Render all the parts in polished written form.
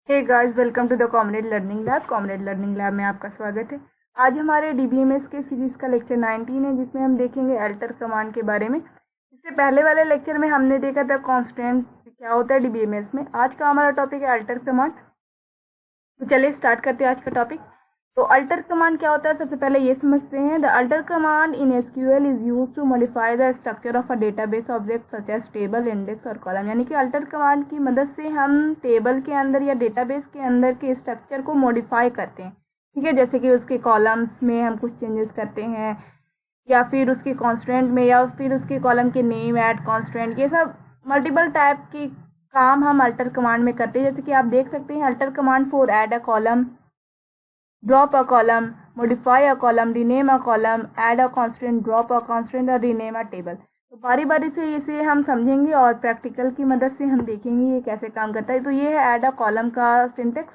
Hey guys, welcome to the comrade learning lab. Comrade learning lab में आपका स्वागत है। आज हमारे डीबीएमएस के सीरीज का लेक्चर 19 है, जिसमें हम देखेंगे अल्टर कमांड के बारे में। इससे पहले वाले लेक्चर में हमने देखा था कॉन्स्टेंट क्या होता है डीबीएमएस में। आज का हमारा टॉपिक है अल्टर कमांड। तो चलिए स्टार्ट करते हैं आज का टॉपिक। तो अल्टर कमांड क्या होता है, सबसे पहले ये समझते हैं। The alter command in SQL is used to modify the structure of a database object such as table, index और कॉलम। यानी कि अल्टर कमांड की मदद से हम टेबल के अंदर या डेटाबेस के अंदर के स्ट्रक्चर को मॉडिफाई करते हैं। ठीक है, जैसे कि उसके कॉलम्स में हम कुछ चेंजेस करते हैं, या फिर उसके कॉन्स्टेंट में, या फिर उसके कॉलम के नेम, ऐड कॉन्स्टेंट, ये सब मल्टीपल टाइप की काम हम अल्टर कमांड में करते हैं। जैसे कि आप देख सकते हैं alter command for add a column, drop a column, modify a column, rename a column, add a constant, drop a constant और rename a table। तो बारी बारी से इसे हम समझेंगे और प्रैक्टिकल की मदद से हम देखेंगे ये कैसे काम करता है। तो ये है ऐड अ कॉलम का syntax.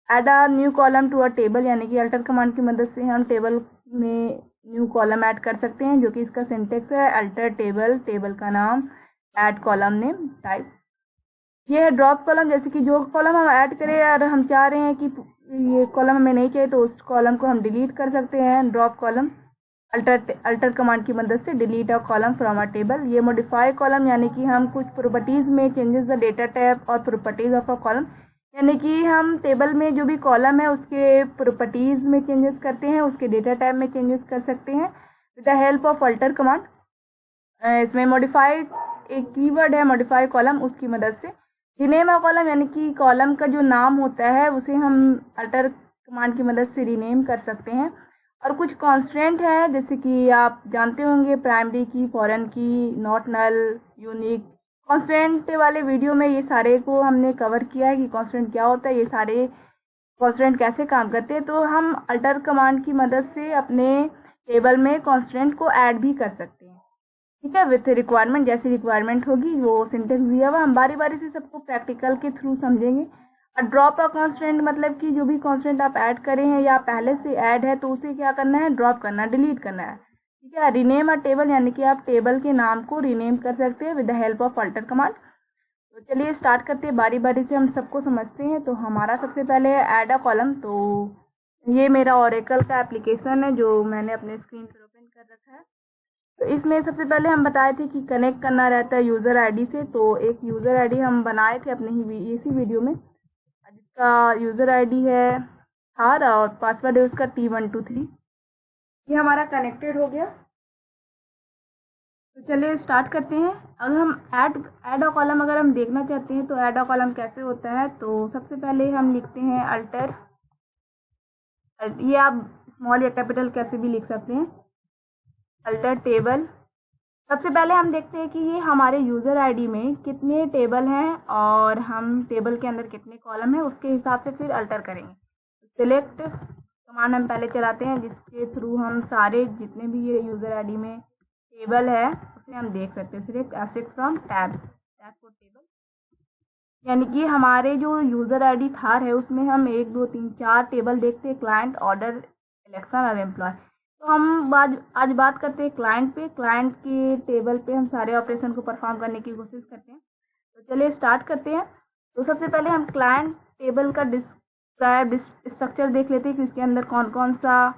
Add a new column to a table, यानी कि अल्टर कमांड की मदद से हम टेबल में न्यू कॉलम ऐड कर सकते हैं, जो कि इसका सिंटेक्स है अल्टर टेबल, टेबल का नाम, ऐड कॉलम नेम, टाइप। ये है ड्रॉप कॉलम, जैसे कि जो कॉलम हम ऐड करें और हम चाह रहे हैं कि ये कॉलम हमें नहीं चाहिए, तो उस कॉलम को हम डिलीट कर सकते हैं। ड्रॉप कॉलम अल्टर कमांड की मदद से delete a column from a table. ये मॉडिफाई कॉलम, यानी कि हम कुछ प्रॉपर्टीज में चेंजेस द डेटा टाइप और प्रॉपर्टीज ऑफ अ कॉलम, यानी कि हम टेबल में जो भी कॉलम है उसके प्रॉपर्टीज में चेंजेस करते हैं, उसके डेटा टाइप में चेंजेस कर सकते हैं with the help of alter command. इसमें मॉडिफाई एक कीवर्ड है, मॉडिफाई कॉलम, उसकी मदद से। रीनेम अ कॉलम, यानी कि कॉलम का जो नाम होता है उसे हम अल्टर कमांड की मदद से रीनेम कर सकते हैं। और कुछ कॉन्स्टेंट है, जैसे कि आप जानते होंगे प्राइमरी की, फॉरेन की, नॉट नल, यूनिक। कॉन्स्टेंट वाले वीडियो में ये सारे को हमने कवर किया है कि कॉन्स्टेंट क्या होता है, ये सारे कॉन्स्टेंट कैसे काम करते हैं। तो हम अल्टर कमांड की मदद से अपने टेबल में कॉन्स्टेंट को ऐड भी कर सकते हैं। ठीक है, विथ रिक्वायरमेंट, जैसी रिक्वायरमेंट होगी वो सिंटेक्स दिया हुआ, हम बारी बारी से सबको प्रैक्टिकल के थ्रू समझेंगे। और ड्रॉप अ कांस्टेंट मतलब कि जो भी कांस्टेंट आप ऐड करे हैं या पहले से ऐड है तो उसे क्या करना है, ड्रॉप करना, डिलीट करना है। ठीक है, रीनेम अ टेबल, यानी कि आप टेबल के नाम को रीनेम कर सकते हैं with the help of alter command. तो चलिए स्टार्ट करते हैं, बारी बारी से हम सबको समझते हैं। तो हमारा सबसे पहले है ऐड अ कॉलम। तो ये मेरा ओरेकल का एप्लीकेशन है जो मैंने अपने स्क्रीन पर ओपन कर रखा है। तो इसमें सबसे पहले हम बताए थे कि कनेक्ट करना रहता है यूज़र आईडी से। तो एक यूज़र आईडी हम बनाए थे अपने ही इसी वीडियो में, जिसका यूज़र आईडी है थार और पासवर्ड है उसका T123। ये हमारा कनेक्टेड हो गया। तो चलिए स्टार्ट करते हैं। अगर हम ऐड अ कॉलम अगर हम देखना चाहते हैं तो ऐड अ कॉलम कैसे होता है, तो सबसे पहले हम लिखते हैं अल्टर। ये आप स्मॉल या कैपिटल कैसे भी लिख सकते हैं, अल्टर टेबल। सबसे पहले हम देखते हैं कि ये हमारे यूज़र आईडी में कितने टेबल हैं और हम टेबल के अंदर कितने कॉलम हैं, उसके हिसाब से फिर अल्टर करेंगे। सिलेक्ट कमांड हम पहले चलाते हैं, जिसके थ्रू हम सारे जितने भी ये यूज़र आईडी में टेबल है उसे हम देख सकते हैं। Select asterisk from tab for table, यानी कि हमारे जो यूज़र आईडी थार है उसमें हम 1 2 3 4 टेबल देखते हैं, क्लाइंट, ऑर्डर, इलेक्शन और एम्प्लॉय। तो हम आज बात करते हैं क्लाइंट पे। क्लाइंट के टेबल पे हम सारे ऑपरेशन को परफॉर्म करने की कोशिश करते हैं। तो चलिए स्टार्ट करते हैं। तो सबसे पहले हम क्लाइंट टेबल का डिस्क्राइब स्ट्रक्चर देख लेते हैं कि इसके अंदर कौन कौन सा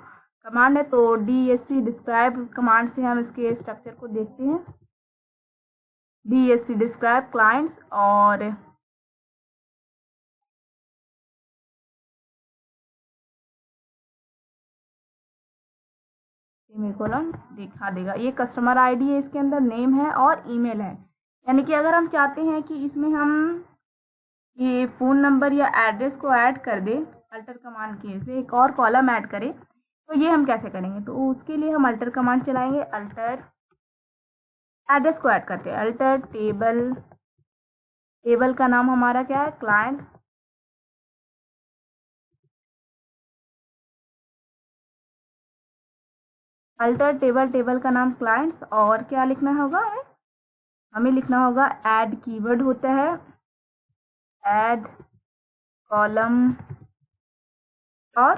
कमांड है। तो DSC डिस्क्राइब कमांड से हम इसके स्ट्रक्चर को देखते हैं। DSC डिस्क्राइब क्लाइंट्स और सेमीकोलन दिखा देगा। ये कस्टमर आईडी है, इसके अंदर नेम है और ईमेल है। यानी कि अगर हम चाहते हैं कि इसमें हम ये फ़ोन नंबर या एड्रेस को ऐड कर दे, अल्टर कमांड के से एक और कॉलम ऐड करें, तो ये हम कैसे करेंगे। तो उसके लिए हम अल्टर कमांड चलाएंगे। अल्टर एड्रेस को ऐड करते हैं, अल्टर टेबल, टेबल का नाम हमारा क्या है, क्लाइंट। अल्टर टेबल, टेबल का नाम क्लाइंट्स, और क्या लिखना होगा, हमें लिखना होगा ऐड कीवर्ड होता है, ऐड कॉलम, और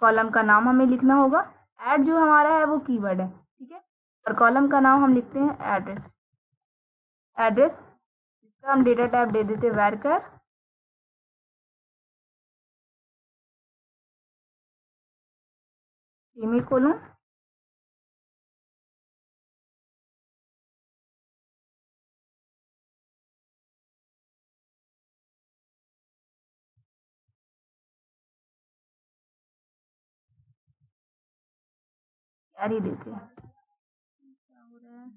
कॉलम का नाम हमें लिखना होगा। ऐड जो हमारा है वो कीवर्ड है, ठीक है। और कॉलम का नाम हम लिखते हैं एड्रेस। एड्रेस इसका हम डेटा टाइप दे देते हैं वैरकर सेमीकोलन, कैरी देते हैं। क्या हो रहा है?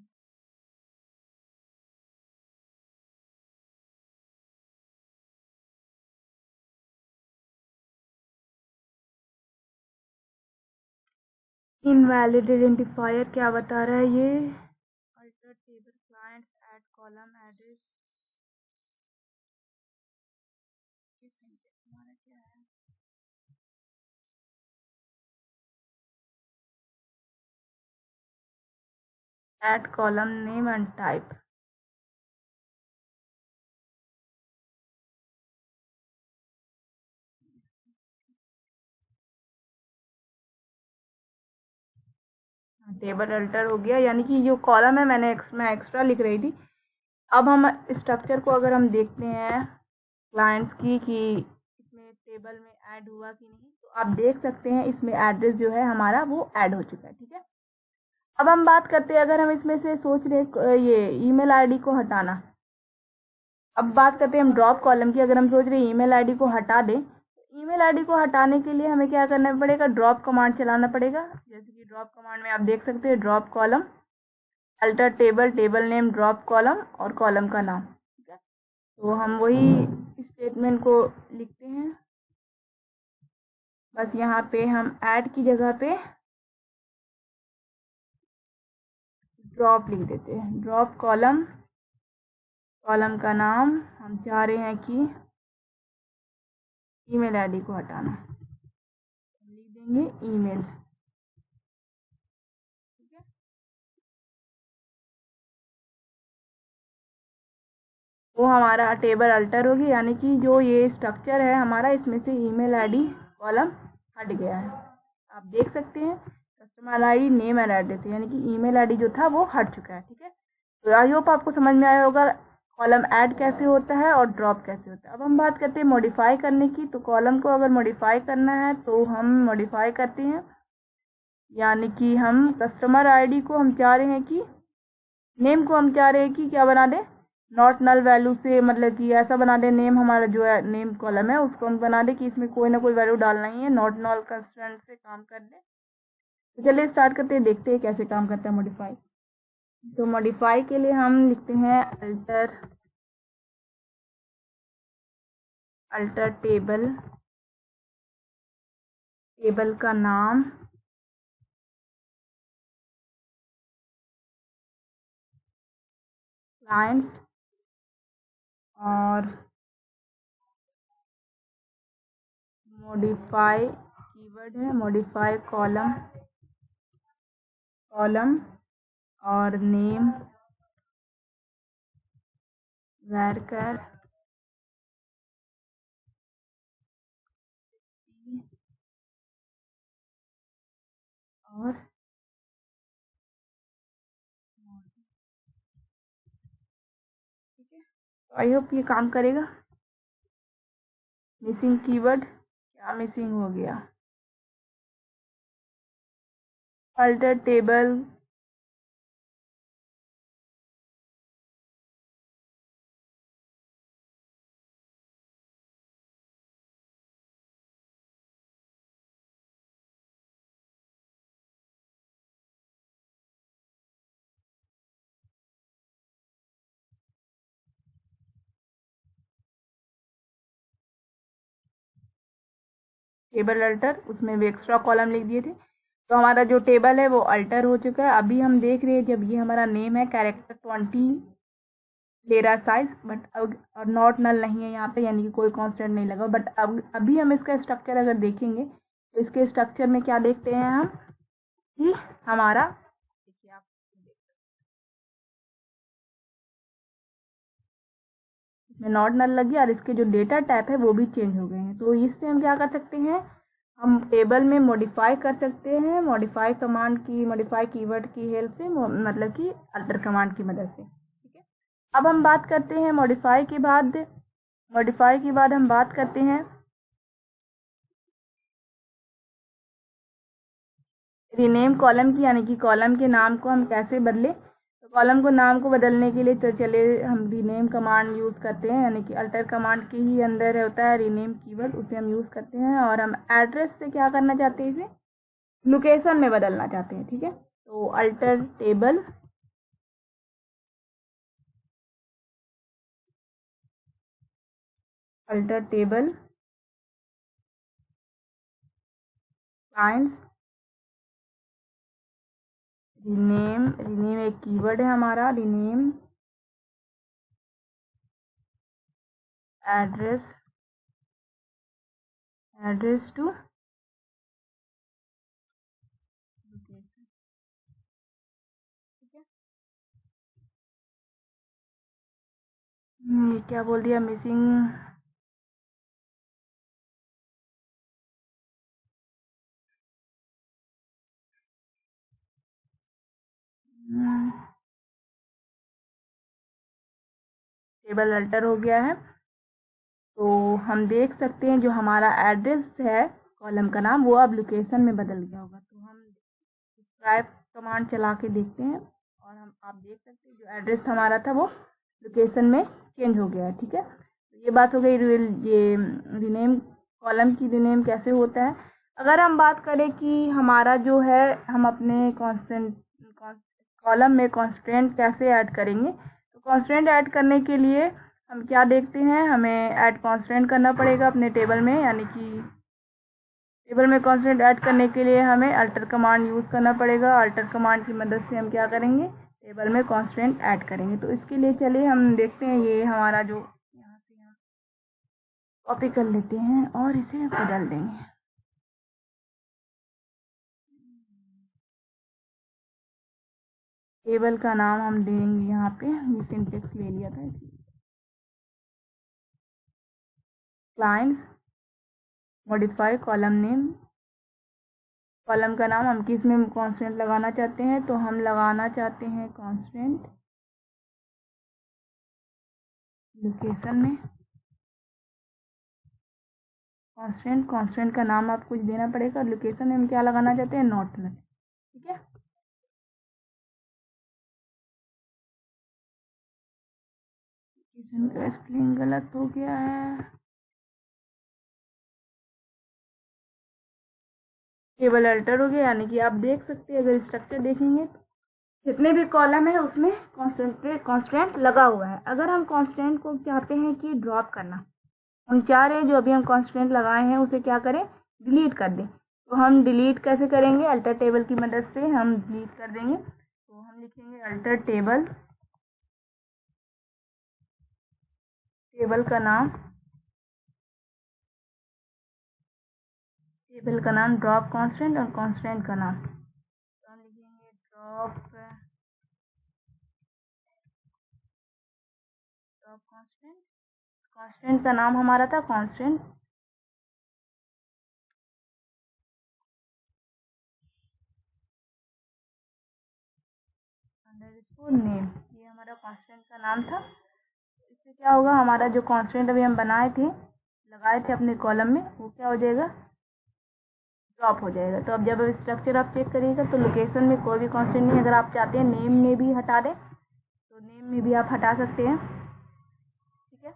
इनवैलिड आइडेंटिफायर क्या बता रहा है ये? Alter table clients add column address, हमारा क्या है? Add column name and type. Table alter हो गया, यानी कि जो कॉलम है मैं एक्स्ट्रा लिख रही थी। अब हम स्ट्रक्चर को अगर हम देखते हैं क्लाइंट्स की कि इसमें टेबल में ऐड हुआ कि नहीं, तो आप देख सकते हैं इसमें एड्रेस जो है हमारा वो ऐड हो चुका है। ठीक है, अब हम बात करते हैं, अगर हम इसमें से सोच रहे ये ईमेल आईडी को हटाना। अब बात करते हैं हम ड्रॉप कॉलम की। अगर हम सोच रहे हैं ईमेल आईडी को हटा दें, तो ईमेल आईडी को हटाने के लिए हमें क्या करना पड़ेगा? ड्रॉप कमांड चलाना पड़ेगा। जैसे कि ड्रॉप कमांड में आप देख सकते हैं drop column, alter table, table name, drop column और कॉलम का नाम। ठीक है, तो हम वही स्टेटमेंट को लिखते हैं। बस यहाँ पे हम ऐड की जगह पे ड्रॉप लिख देते हैं। ड्रॉप कॉलम, कॉलम का नाम, हम चाह रहे हैं कि ईमेल आईडी को हटाना, लिख देंगे ईमेल। ठीक है, वो हमारा टेबल अल्टर होगी, यानी कि जो ये स्ट्रक्चर है हमारा, इसमें से ईमेल आईडी कॉलम हट गया है। आप देख सकते हैं customer ID, name and address, यानी कि ईमेल आईडी जो था वो हट चुका है। ठीक है, तो आई होप आपको समझ में आया होगा कॉलम ऐड कैसे होता है और ड्रॉप कैसे होता है। अब हम बात करते हैं मॉडिफाई करने की। तो कॉलम को अगर मॉडिफाई करना है तो हम मॉडिफाई करते हैं, यानी कि हम कस्टमर आईडी को हम चाह रहे हैं कि, नेम को हम चाह रहे हैं कि क्या बना दें, नॉट नल वैल्यू से, मतलब कि ऐसा बना दें, नेम हमारा जो है नेम कॉलम है उसको हम बना दें कि इसमें कोई ना कोई वैल्यू डालना ही है, नॉट नल कंस्ट्रेंट से काम कर दें। तो चलिए स्टार्ट करते हैं, देखते हैं कैसे काम करता है मॉडिफाई। तो मॉडिफाई के लिए हम लिखते हैं अल्टर टेबल, टेबल का नाम, क्लाइंट्स, और मॉडिफाई कीवर्ड है, मॉडिफाई कॉलम, कॉलम और नेम varchar और ठीक है, तो आई होप ये काम करेगा। मिसिंग कीवर्ड, क्या मिसिंग हो गया? अल्टर टेबल, टेबल अल्टर, उसमें भी एक्स्ट्रा कॉलम लिख दिए थे। तो हमारा जो टेबल है वो अल्टर हो चुका है। अभी हम देख रहे हैं जब ये हमारा नेम है कैरेक्टर 20 ले रहा साइज, बट अब नॉट नल नहीं है यहाँ पे, यानी कि कोई कांस्टेंट नहीं लगा। बट अब अभी हम इसका स्ट्रक्चर अगर देखेंगे तो इसके स्ट्रक्चर में क्या देखते हैं हम कि हमारा, देखिए आप इसमें नॉट नल लग गया और इसके जो डेटा टाइप है वो भी चेंज हो गए हैं। तो इससे हम क्या कर सकते हैं, हम टेबल में मॉडिफाई कर सकते हैं, मॉडिफाई कमांड की, मॉडिफाई कीवर्ड की हेल्प से, मतलब कि अल्टर कमांड की मदद से। ठीक है, अब हम बात करते हैं मॉडिफाई के बाद हम बात करते हैं रीनेम कॉलम की, यानी कि कॉलम के नाम को हम कैसे बदलें। तो कॉलम को नाम को बदलने के लिए तो चलिए हम रीनेम कमांड यूज़ करते हैं, यानी कि अल्टर कमांड के ही अंदर होता है रीनेम कीवर्ड, उसे हम यूज़ करते हैं। और हम एड्रेस से क्या करना चाहते हैं, इसे लोकेशन में बदलना चाहते हैं। ठीक है, तो अल्टर टेबल क्लाइंट्स रीनेम एक कीवर्ड है हमारा, रीनेम एड्रेस टू लोकेशन। ठीक है, ये क्या बोल दिया, मिसिंग टेबल अल्टर हो गया है। तो हम देख सकते हैं जो हमारा एड्रेस है कॉलम का नाम, वो अब लोकेशन में बदल गया होगा। तो हम डिस्क्राइब कमांड चला के देखते हैं और आप देख सकते हैं जो एड्रेस हमारा था वो लोकेशन में चेंज हो गया है। ठीक है, तो ये बात हो गई ये रीनेम कॉलम की रीनेम कैसे होता है। अगर हम बात करें कि हमारा जो है हम अपने कॉलम में कॉन्स्टेंट कैसे ऐड करेंगे, तो कॉन्स्टेंट ऐड करने के लिए हम क्या देखते हैं, हमें ऐड कॉन्स्टेंट करना पड़ेगा अपने टेबल में, यानी कि टेबल में कॉन्स्टेंट ऐड करने के लिए हमें अल्टर कमांड यूज़ करना पड़ेगा। अल्टर कमांड की मदद से हम क्या करेंगे, टेबल में कॉन्स्टेंट ऐड करेंगे। तो इसके लिए चलिए हम देखते हैं, ये हमारा जो यहाँ से हम कॉपी कर लेते हैं और इसे बदल देंगे। टेबल का नाम हम देंगे यहाँ पे, ये सिंटेक्स ले लिया था, clients modify column name. Column का नाम हम किस में कांस्टेंट लगाना चाहते हैं, तो हम लगाना चाहते हैं कांस्टेंट लोकेशन में। कांस्टेंट का नाम आपको कुछ देना पड़ेगा, लोकेशन में हम क्या लगाना चाहते हैं, नॉट में। ठीक है, लोकेशन का स्पेलिंग गलत हो गया है। टेबल अल्टर हो गया, यानी कि आप देख सकते हैं, अगर स्ट्रक्चर देखेंगे तो जितने भी कॉलम है उसमें कांस्टेंट लगा हुआ है। अगर हम कांस्टेंट को चाहते हैं कि ड्रॉप करना, हम चाह रहे हैं जो अभी हम कांस्टेंट लगाए हैं उसे क्या करें, डिलीट कर दें। तो हम डिलीट कैसे करेंगे, अल्टर टेबल की मदद से हम डिलीट कर देंगे। तो हम लिखेंगे अल्टर टेबल टेबल का नाम ड्रॉप कांस्टेंट और कांस्टेंट का नाम, तो हम लिखेंगे ड्रॉप कांस्टेंट का नाम हमारा था कांस्टेंट अंडरस्कोर नेम, ये हमारा कांस्टेंट का नाम था। इससे क्या होगा, हमारा जो कांस्टेंट अभी हम लगाए थे अपने कॉलम में, वो क्या हो जाएगा, ड्रॉप हो जाएगा। तो अब जब स्ट्रक्चर आप चेक करिएगा तो लोकेशन में कोई भी कांस्टेंट नहीं। अगर आप चाहते हैं नेम में भी हटा दें तो नेम में भी आप हटा सकते हैं। ठीक है,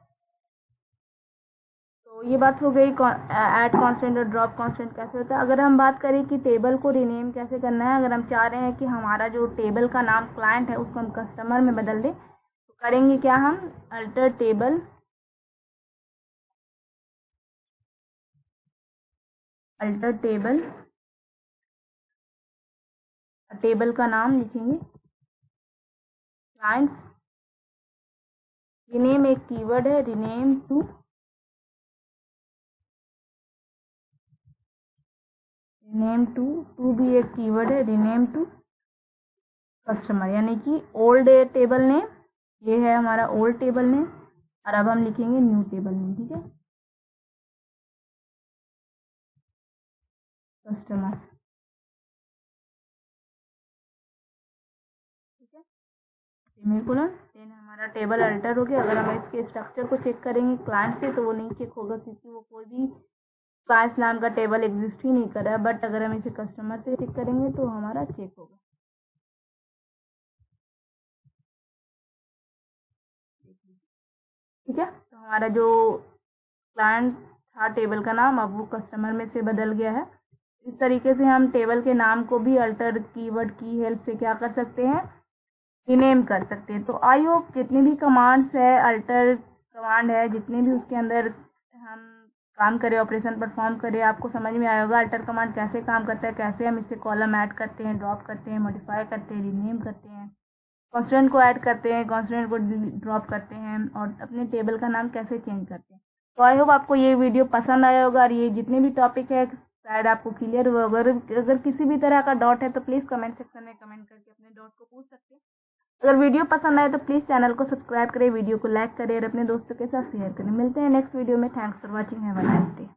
तो ये बात हो गई ऐड कांस्टेंट और ड्रॉप कांस्टेंट कैसे होता है। अगर हम बात करें कि टेबल को रीनेम कैसे करना है, अगर हम चाह रहे हैं कि हमारा जो टेबल का नाम क्लाइंट है उसको हम कस्टमर में बदल दें, तो करेंगे क्या, हम अल्टर टेबल का नाम लिखेंगे क्लाइंट्स। रीनेम एक कीवर्ड है, रीनेम टू भी एक कीवर्ड है, रीनेम टू कस्टमर, यानी कि ओल्ड टेबल नेम, ये है हमारा ओल्ड टेबल नेम, और अब हम लिखेंगे न्यू टेबल नेम। ठीक है, कस्टमर। ठीक है, सेमीकोलन। देन हमारा टेबल अल्टर हो गया। अगर हम इसके स्ट्रक्चर को चेक करेंगे क्लाइंट से तो वो नहीं चेक होगा, क्योंकि वो कोई भी क्लाइंट्स नाम का टेबल एग्जिस्ट ही नहीं कर रहा है, बट अगर हम इसे कस्टमर से चेक करेंगे तो हमारा चेक होगा। ठीक है, तो हमारा जो क्लाइंट था टेबल का नाम अब वो कस्टमर में से बदल गया है। इस तरीके से हम टेबल के नाम को भी अल्टर कीवर्ड की हेल्प से क्या कर सकते हैं, रीनेम कर सकते हैं। तो आई होप जितनी भी कमांड्स है, अल्टर कमांड है, जितने भी उसके अंदर हम काम करें, ऑपरेशन परफॉर्म करें, आपको समझ में आया होगा अल्टर कमांड कैसे काम करता है, कैसे हम इससे कॉलम ऐड करते हैं, ड्रॉप करते हैं, मॉडिफाई करते हैं, रीनेम करते हैं, कॉन्स्टेंट को ऐड करते हैं, कॉन्स्टेंट को ड्रॉप करते हैं और अपने टेबल का नाम कैसे चेंज करते हैं। तो आई होप आपको ये वीडियो पसंद आया होगा और ये जितने भी टॉपिक है शायद आपको क्लियर हुआ। अगर किसी भी तरह का डाउट है तो प्लीज़ कमेंट सेक्शन में कमेंट करके अपने डाउट को पूछ सकते हैं। अगर वीडियो पसंद आए तो प्लीज़ चैनल को सब्सक्राइब करें, वीडियो को लाइक करें और अपने दोस्तों के साथ शेयर करें। मिलते हैं नेक्स्ट वीडियो में। Thanks for watching, have a nice day.